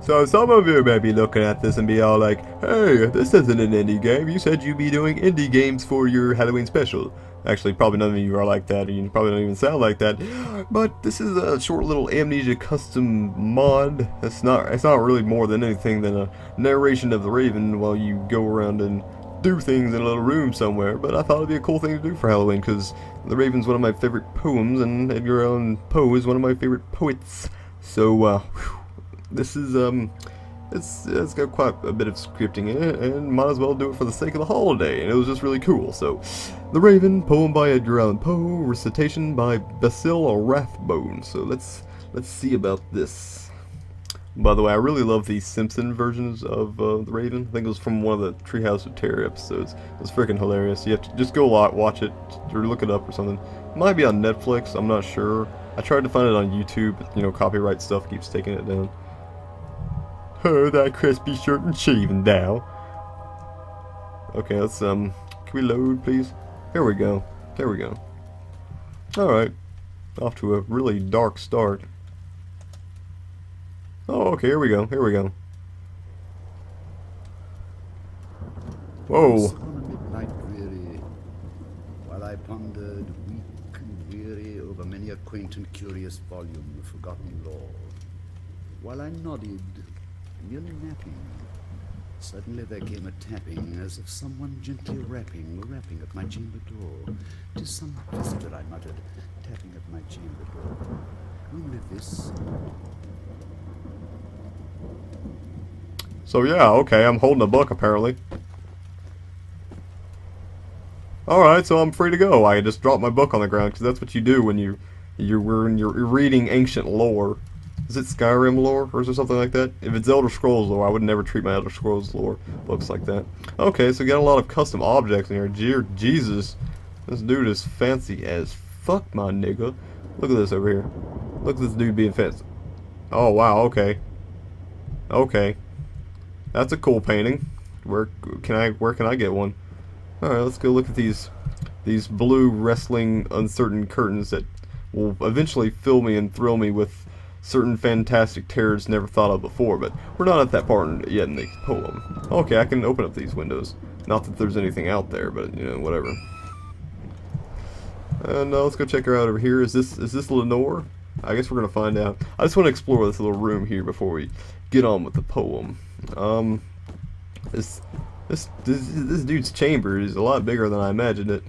So some of you may be looking at this and be all like, hey, this isn't an indie game. You said you'd be doing indie games for your Halloween special. Actually, probably none of you are like that, and you probably don't even sound like that. But this is a short little Amnesia custom mod. It's not really more than anything than a narration of the Raven while you go around and do things in a little room somewhere. But I thought it'd be a cool thing to do for Halloween, because the Raven's one of my favorite poems, and Edgar Allan Poe is one of my favorite poets. So, this is, it's got quite a bit of scripting in it, and might as well do it for the sake of the holiday, and it was just really cool. So, The Raven, poem by Edgar Allan Poe, recitation by Basil Rathbone. So let's see about this. By the way, I really love the Simpson versions of The Raven. I think it was from one of the Treehouse of Terror episodes. It was freaking hilarious. You have to just go watch it, or look it up or something. It might be on Netflix, I'm not sure. I tried to find it on YouTube, but, you know, copyright stuff keeps taking it down. Oh, that crispy shirt and shaving now. Okay, let's, can we load, please? Here we go. There we go. Alright. Off to a really dark start. Oh, okay, here we go. Here we go. Whoa. On a midnight dreary, while I pondered, weak and weary, over many a quaint and curious volume of forgotten lore, while I nodded, nearly napping, suddenly there came a tapping, as of someone gently rapping at my chamber door. "'Tis some visitor," I muttered, tapping at my chamber door. "Only this." So yeah, okay, I'm holding a book apparently. Alright, so I'm free to go. I just dropped my book on the ground, because that's what you do when you're reading ancient lore. Is it Skyrim lore, or is it something like that? If it's Elder Scrolls lore, I would never treat my Elder Scrolls lore books like that. Okay, so we got a lot of custom objects in here. Dear Jesus, this dude is fancy as fuck, my nigga. Look at this over here. Look at this dude being fancy. Oh wow, okay. Okay. That's a cool painting. Where can I get one? Alright, let's go look at these blue wrestling uncertain curtains that will eventually fill me and thrill me with certain fantastic terrors never thought of before, but we're not at that part yet in the poem. Okay, I can open up these windows. Not that there's anything out there, but you know, whatever. And let's go check her out over here. Is this Lenore? I guess we're gonna find out. I just want to explore this little room here before we get on with the poem. This dude's chamber is a lot bigger than I imagined it.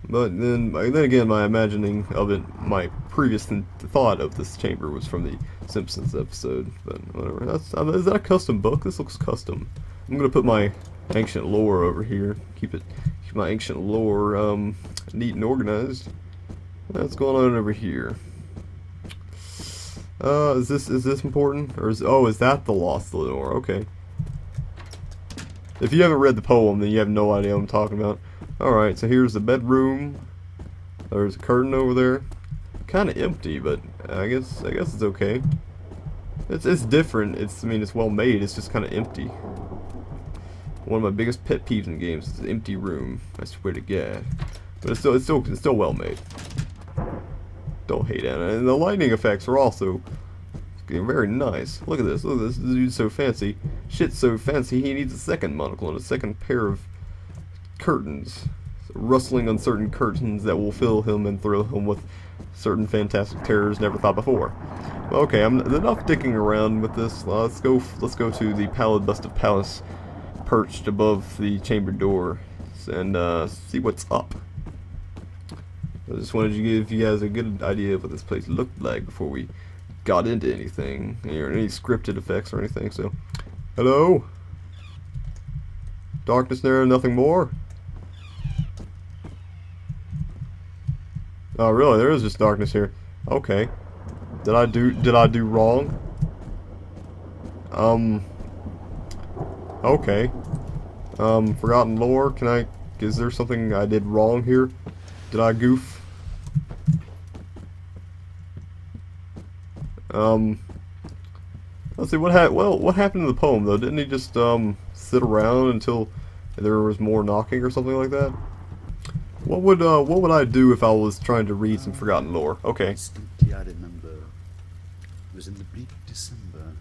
But then again, my imagining of it, my previous thought of this chamber was from the Simpsons episode. But whatever. Is that a custom book? This looks custom. I'm gonna put my ancient lore over here. Keep my ancient lore neat and organized. What's going on over here? Is this important? Or is that the Lost Lenore? Okay. If you haven't read the poem, then you have no idea what I'm talking about. Alright, so here's the bedroom. There's a curtain over there. Kinda empty, but I guess it's okay. It's different. I mean it's well made, it's just kinda empty. One of my biggest pet peeves in games is an empty room. I swear to God. But it's still well made. Don't hate it. And the lighting effects are also very nice. Look at this. Look at this. This dude's so fancy. Shit's so fancy he needs a second monocle and a second pair of curtains. Rustling uncertain curtains that will fill him and thrill him with certain fantastic terrors never thought before. Okay, I'm enough dicking around with this. Let's go to the pallid bust of Pallas perched above the chamber door and see what's up. I just wanted to give you guys a good idea of what this place looked like before we got into anything, or any scripted effects or anything. So, hello? Darkness there, nothing more? Oh, really? There is just darkness here. Okay. Did I do wrong? Okay. Forgotten lore. Is there something I did wrong here? Did I goof? Let's see, what happened to the poem though? Didn't he just sit around until there was more knocking or something like that? What would I do if I was trying to read some forgotten lore? Okay. Distinctly I remember was in the bleak December,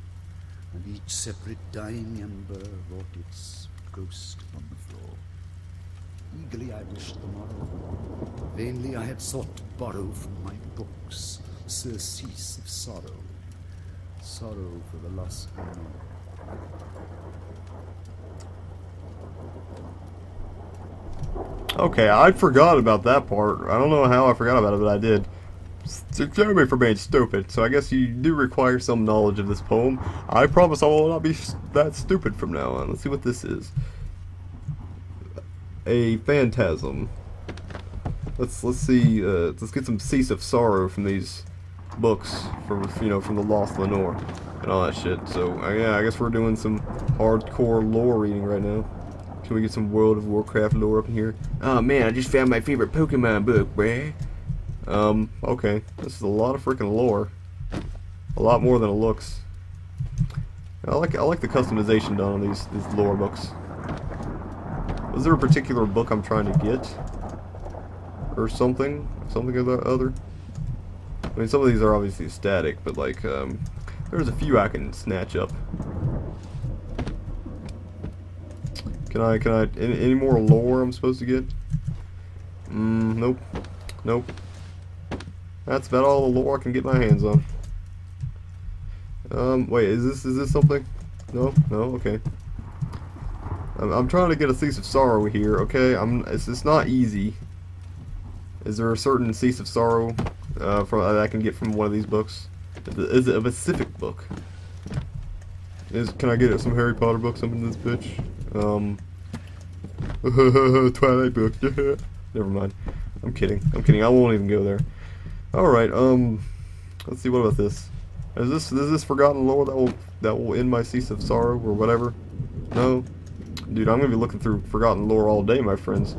and each separate dying ember wrought its ghost upon the floor. Eagerly I wished the morrow. Vainly I had sought to borrow from my books surcease of sorrow, sorrow for the loss I know. Okay, I forgot about that part. I don't know how I forgot about it, but I did. Excuse me for being stupid, so I guess you do require some knowledge of this poem. I promise I will not be that stupid from now on. Let's see what this is. A phantasm. Let's see. Let's get some cease of sorrow from these books, from the Lost Lenore and all that shit. So yeah, I guess we're doing some hardcore lore reading right now. Can we get some World of Warcraft lore up in here? Oh man, I just found my favorite Pokemon book, bruh. Okay. This is a lot of freaking lore. A lot more than it looks. I like the customization done on these lore books. Was there a particular book I'm trying to get? Or something? Something of the other? I mean, some of these are obviously static, but like, there's a few I can snatch up. Can I, any more lore I'm supposed to get? Nope. Nope. That's about all the lore I can get my hands on. Wait, is this something? No? No? Okay. I'm trying to get a cease of sorrow here, okay? It's not easy. Is there a certain cease of sorrow that I can get from one of these books? Is it a specific book? Can I get some Harry Potter books up in this bitch? Twilight book. Never mind. I'm kidding. I won't even go there. All right. Let's see. What about this? Is this forgotten lore that will end my cease of sorrow or whatever? No, dude. I'm gonna be looking through forgotten lore all day, my friends.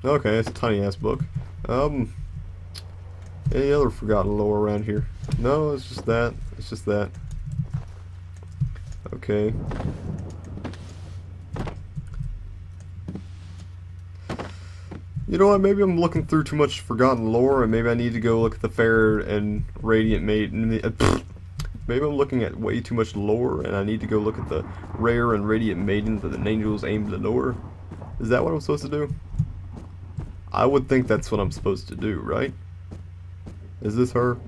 Okay, it's a tiny ass book. Any other forgotten lore around here? No, it's just that. It's just that. Okay. You know what? Maybe I'm looking through too much forgotten lore, and maybe I need to go look at the fair and radiant maiden. Maybe I'm looking at way too much lore, and I need to go look at the rare and radiant maidens that the angels aim to lure. Is that what I'm supposed to do? I would think that's what I'm supposed to do, right? Is this her?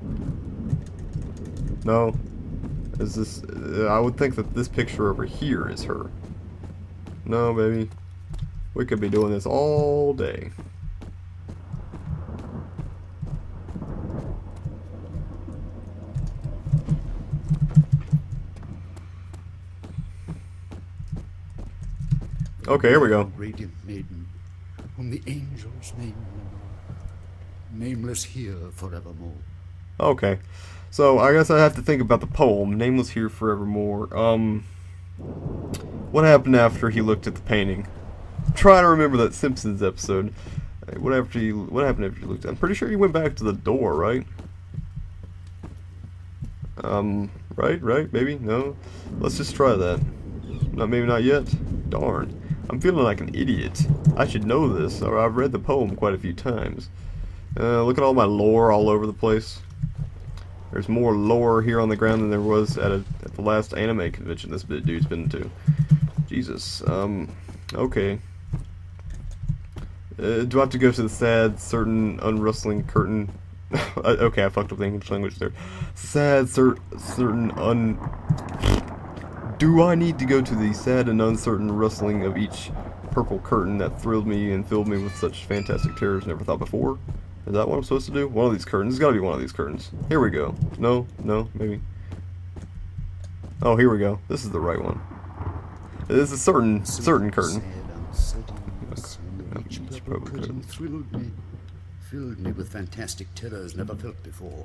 No. Is this... I would think that this picture over here is her. No, baby. We could be doing this all day. Okay, here we go. Radiant maiden, whom the angels name nameless here forevermore. Okay, so I guess I have to think about the poem, Nameless Here Forevermore. What happened after he looked at the painting? Try to remember that Simpsons episode. What happened after you looked? I'm pretty sure you went back to the door, right? Right? Maybe? No? Let's just try that. Maybe not yet? Darn. I'm feeling like an idiot. I should know this, or I've read the poem quite a few times. Look at all my lore all over the place. There's more lore here on the ground than there was at the last anime convention this dude's been to. Jesus. Okay. Do I have to go to the sad, certain, unrustling curtain? Okay, I fucked up the English language there. Sad, certain, Do I need to go to the sad and uncertain rustling of each purple curtain that thrilled me and filled me with such fantastic terrors never thought before? Is that what I'm supposed to do? One of these curtains. It's gotta be one of these curtains. Here we go. No, maybe. Oh, here we go. This is the right one. This is a certain curtain. Each purple curtain filled me with fantastic terrors never felt before,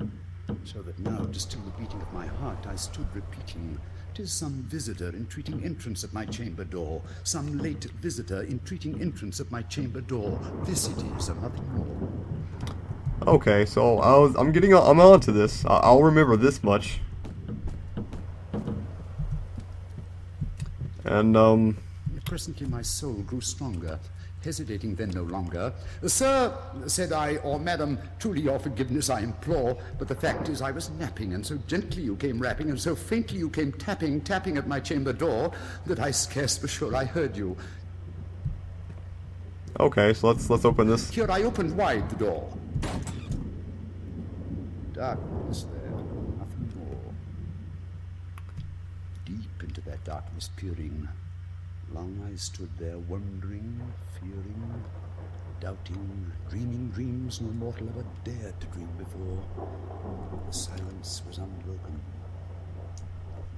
so that now, to still the beating of my heart, I stood repeating, "'Tis some visitor entreating entrance at my chamber door, some late visitor entreating entrance at my chamber door. This it is, and nothing more." Okay, so I'm on to this. I'll remember this much. And Presently my soul grew stronger. hesitating then no longer. "Sir," said I, "or madam, truly your forgiveness I implore, but the fact is I was napping, and so gently you came rapping, and so faintly you came tapping, tapping at my chamber door, that I scarce was sure I heard you. Okay, so let's open this. Here I opened wide the door. Darkness there, nothing more. Deep into that darkness peering, long I stood there wondering, fearing, doubting, dreaming dreams no mortal ever dared to dream before. The silence was unbroken.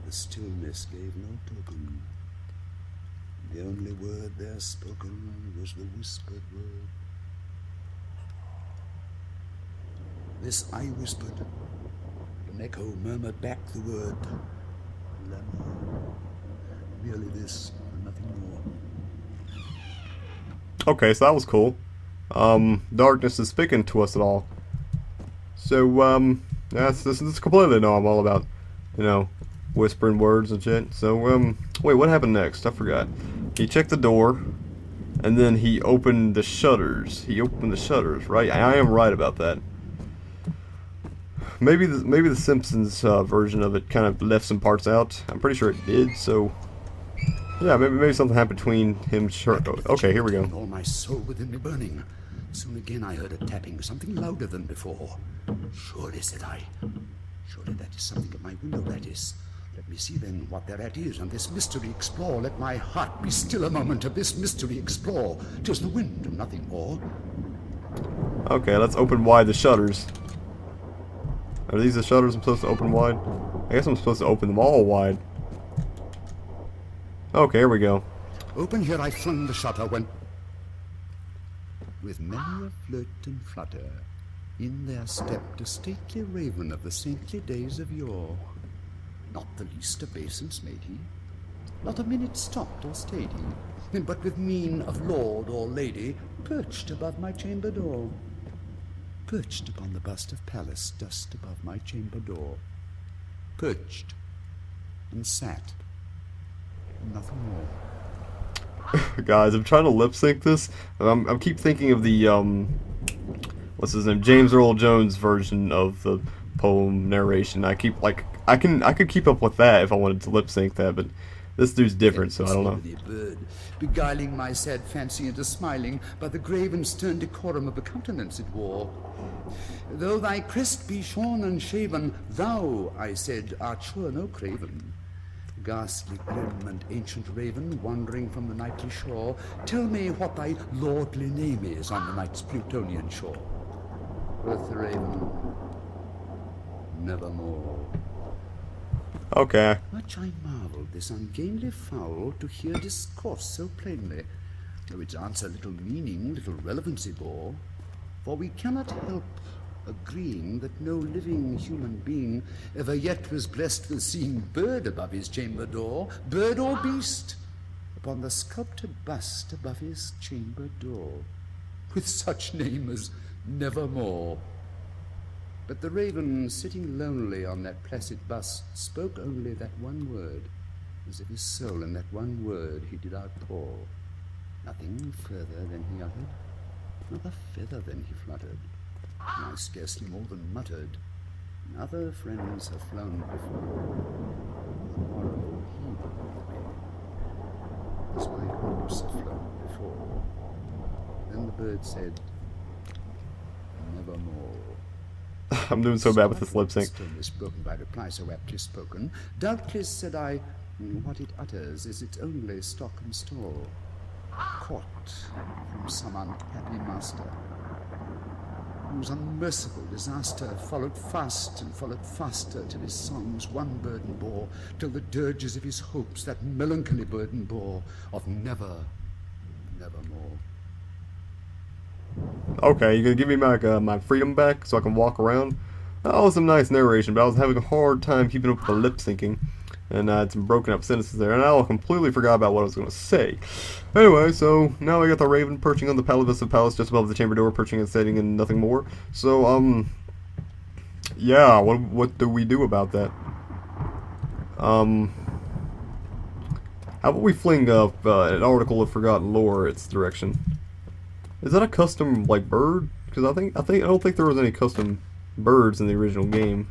The stillness gave no token. The only word there spoken was the whispered word. This I whispered. An echo murmured back the word. L'amour. Merely this, and nothing more. Okay, so that was cool. Darkness is speaking to us at all. So, this is completely I'm all about, you know, whispering words and shit. So, wait, what happened next? I forgot. He checked the door, and then he opened the shutters. He opened the shutters, right? I am right about that. Maybe the Simpsons version of it kind of left some parts out. I'm pretty sure it did. So, yeah, maybe something happened between him. Okay, here we go. All my soul within me burning. Soon again I heard a tapping, something louder than before. Surely, said I, surely that is something at my window lattice. Let me see then what thereat is, and this mystery explore. Let my heart be still a moment, of this mystery explore. 'Tis the wind and nothing more. Okay, let's open wide the shutters. Are these the shutters I'm supposed to open wide? I guess I'm supposed to open them all wide. Okay, here we go. Open here I flung the shutter when, with many a flirt and flutter, in there stepped a stately raven of the saintly days of yore. Not the least obeisance made he, not a minute stopped or stayed he, but with mien of lord or lady perched above my chamber door. Perched upon the bust of Pallas, just above my chamber door. Perched and sat. Nothing more. Guys, I'm trying to lip sync this, and I'm keep thinking of the what's his name, James Earl Jones version of the poem narration. I keep like I could keep up with that if I wanted to lip sync that, but this dude's different, so I don't know. Bird, beguiling my sad fancy into smiling by the grave and stern decorum of the countenance it wore. Though thy crest be shorn and shaven, thou, I said, art sure no craven. Ghastly, grim, and ancient raven, wandering from the nightly shore, tell me what thy lordly name is on the night's Plutonian shore. Quoth the raven, nevermore. Okay. Much I marvelled this ungainly fowl to hear discourse so plainly, though its answer little meaning, little relevancy bore. For we cannot help agreeing that no living human being ever yet was blessed with seeing bird above his chamber door, bird or beast, upon the sculptured bust above his chamber door, with such name as Nevermore. But the raven, sitting lonely on that placid bust, spoke only that one word, as if his soul in that one word he did outpour. Nothing further than he uttered, not a feather than he fluttered, and I scarcely more than muttered, other friends have flown before, the morrow he with me, as my hopes have flown before. Then the bird said, nevermore. I'm doing so bad with this lip sync. Stillness broken by reply so aptly spoken. Doubtless, said I, what it utters is its only stock and store, caught from some unhappy master, whose unmerciful disaster followed fast and followed faster, till his songs one burden bore, till the dirges of his hopes that melancholy burden bore, of never, nevermore. Okay, you gonna give me my freedom back so I can walk around? That was some nice narration, but I was having a hard time keeping up with the lip syncing, and I had some broken up sentences there, and I completely forgot about what I was gonna say. Anyway, so now I got the raven perching on the Palace of Palace just above the chamber door, perching and setting and nothing more. So yeah, what do we do about that? How about we fling up an article of forgotten lore its direction? Is that a custom like bird? Because I don't think there was any custom birds in the original game.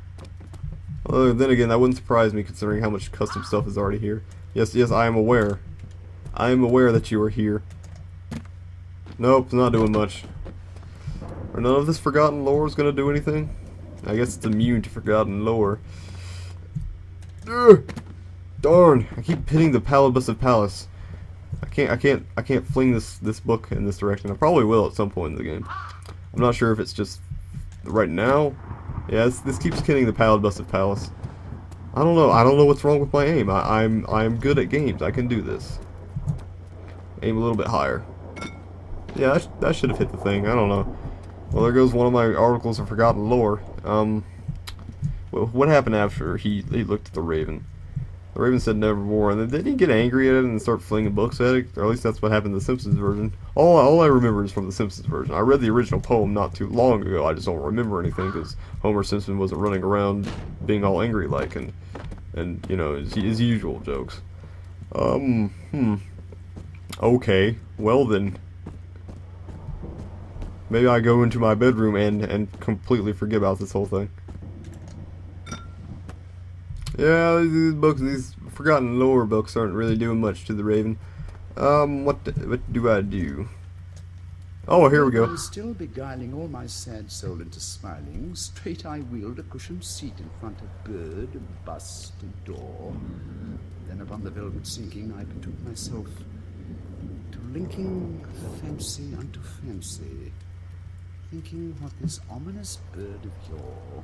Then again, that wouldn't surprise me considering how much custom stuff is already here. Yes, I am aware. I am aware that you are here. Nope, it's not doing much. Or none of this forgotten lore is gonna do anything. I guess it's immune to forgotten lore. Ugh! Darn! I keep hitting the Pallid-Busted Palace. I can't fling this book in this direction. I probably will at some point in the game. I'm not sure if it's just right now. Yeah, this keeps hitting the Pallid-Busted Palace. I don't know. I don't know what's wrong with my aim. I'm good at games. I can do this. Aim a little bit higher. Yeah, that should have hit the thing. I don't know. Well, there goes one of my articles of forgotten lore. Well, what happened after he looked at the Raven? The Raven said nevermore, and then didn't he get angry at it and start flinging books at it? Or at least that's what happened in the Simpsons version. All I remember is from the Simpsons version. I read the original poem not too long ago. I just don't remember anything because Homer Simpson wasn't running around being all angry like and you know his usual jokes. Okay, well then. Maybe I go into my bedroom and completely forget about this whole thing. Yeah, these books, these forgotten lore books aren't really doing much to the Raven. What do I do? Oh, here we go. And still beguiling all my sad soul into smiling, straight I wheeled a cushioned seat in front of bird, bust, and door. Then upon the velvet sinking, I betook myself to linking fancy unto fancy, thinking what this ominous bird of yore,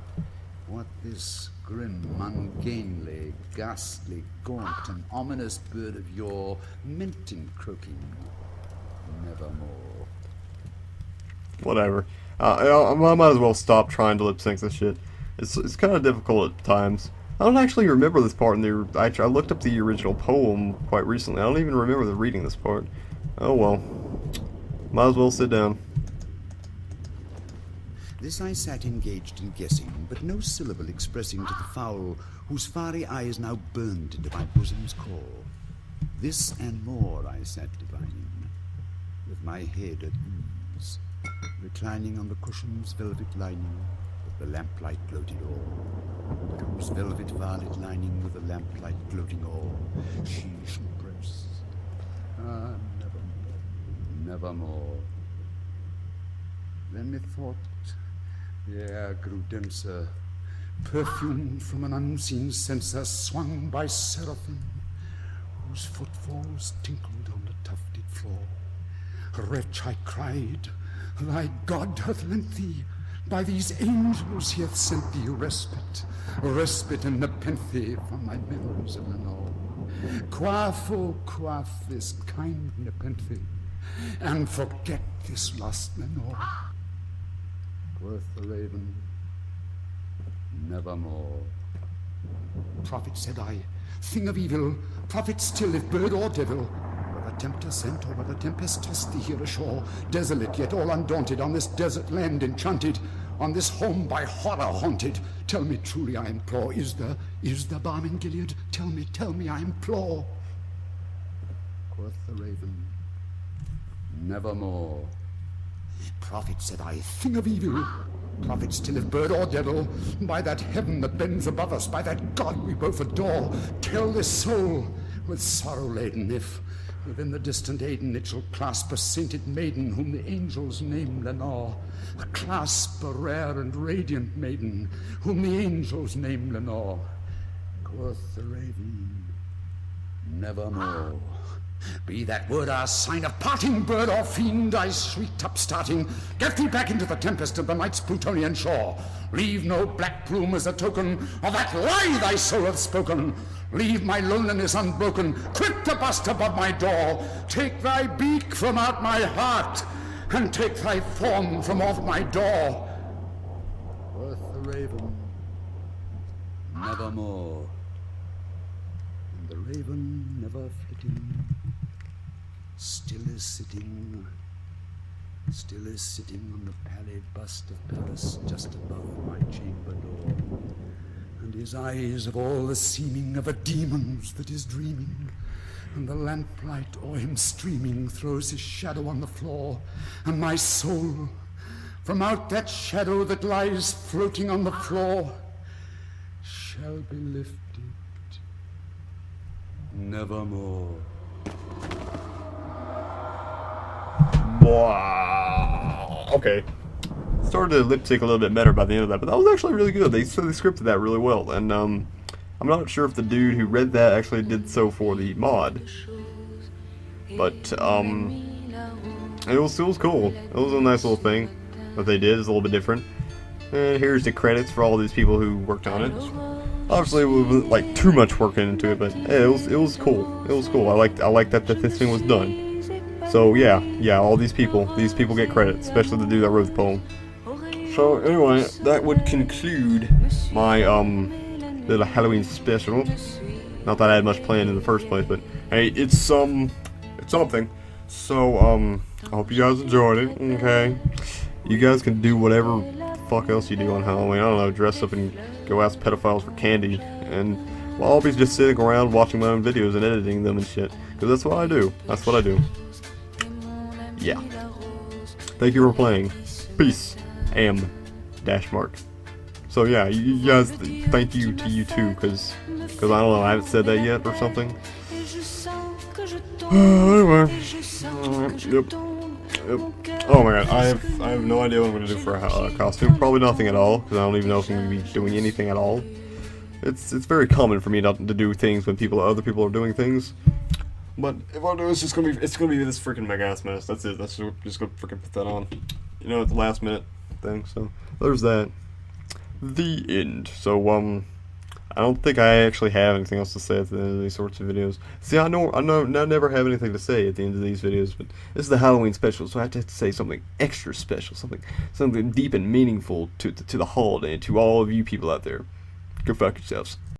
what this grim, ungainly, ghastly, gaunt, and ominous bird of yore meant in croaking nevermore. Whatever. I might as well stop trying to lip sync this shit. It's kind of difficult at times. I don't actually remember this part in the. I looked up the original poem quite recently. I don't even remember reading this part. Oh well. Might as well sit down. This I sat engaged in guessing, but no syllable expressing to the fowl, whose fiery eyes now burned into my bosom's core. This and more I sat divining, with my head at ease, reclining on the cushion's velvet lining, with the lamplight gloated o'er, whose velvet violet lining with the lamplight gloating o'er, she should press. Ah, nevermore, nevermore. Then methought the air grew denser, perfumed from an unseen censer swung by seraphim, whose footfalls tinkled on the tufted floor. Wretch, I cried, thy God hath lent thee, by these angels he hath sent thee respite and nepenthe from thy memories of Lenore. Quaff, oh quaff this kind nepenthe, and forget this lost Lenore. Quoth the Raven, nevermore. Prophet, said I, thing of evil, prophet still, if bird or devil, whether tempter sent or whether tempest tossed thee here ashore, desolate yet all undaunted, on this desert land enchanted, on this home by horror haunted, tell me truly, I implore, is there balm in Gilead? Tell me, I implore. Quoth the Raven, nevermore. Prophet, said I, thing of evil, prophet still if bird or devil, by that heaven that bends above us, by that God we both adore, tell this soul, with sorrow laden, if within the distant Aden it shall clasp a sainted maiden whom the angels name Lenore, clasp a rare and radiant maiden whom the angels name Lenore. Quoth the Raven, nevermore. Be that word our sign of parting, bird or fiend, I shrieked upstarting. Get thee back into the tempest of the night's Plutonian shore. Leave no black plume as a token of that lie thy soul hath spoken. Leave my loneliness unbroken. Quit the bust above my door. Take thy beak from out my heart, and take thy form from off my door. Quoth the Raven, nevermore. And the Raven, never flitting, still is sitting on the pallid bust of Pallas just above my chamber door, and his eyes of all the seeming of a demon's that is dreaming, And the lamplight o'er him streaming throws his shadow on the floor, and my soul, from out that shadow that lies floating on the floor, shall be lifted nevermore. Wow. Okay. Started to lip sync a little bit better by the end of that, but that was actually really good. They scripted that really well, and I'm not sure if the dude who read that actually did so for the mod, but it was cool. It was a nice little thing that they did. It's a little bit different. And here's the credits for all these people who worked on it. Obviously, it wasn't like too much work into it, but hey, it was cool. It was cool. I liked that this thing was done. So yeah, all these people get credit, especially the dude that wrote the poem. So anyway, that would conclude my little Halloween special. Not that I had much planned in the first place, but hey, it's something. So I hope you guys enjoyed it. Okay, you guys can do whatever fuck else you do on Halloween. I don't know, dress up and go ask pedophiles for candy, and well, I'll be just sitting around watching my own videos and editing them and shit, because that's what I do. That's what I do. Yeah. Thank you for playing. Peace. Am-Mark. So yeah, you guys, thank you to you too, because I don't know, I haven't said that yet or something. Anyway. Yep. Oh my god, I have no idea what I'm gonna do for a costume. Probably nothing at all, because I don't even know if I'm gonna be doing anything at all. It's very common for me not to do things when other people are doing things. But if I do, it's gonna be this freaking mega ass mess. That's it. That's just gonna freaking put that on. You know, at the last minute thing. So there's that. The end. So I don't think I actually have anything else to say at the end of these sorts of videos. See, I never have anything to say at the end of these videos, but this is the Halloween special, so I have to say something extra special, something deep and meaningful to the holiday and to all of you people out there. Go fuck yourselves.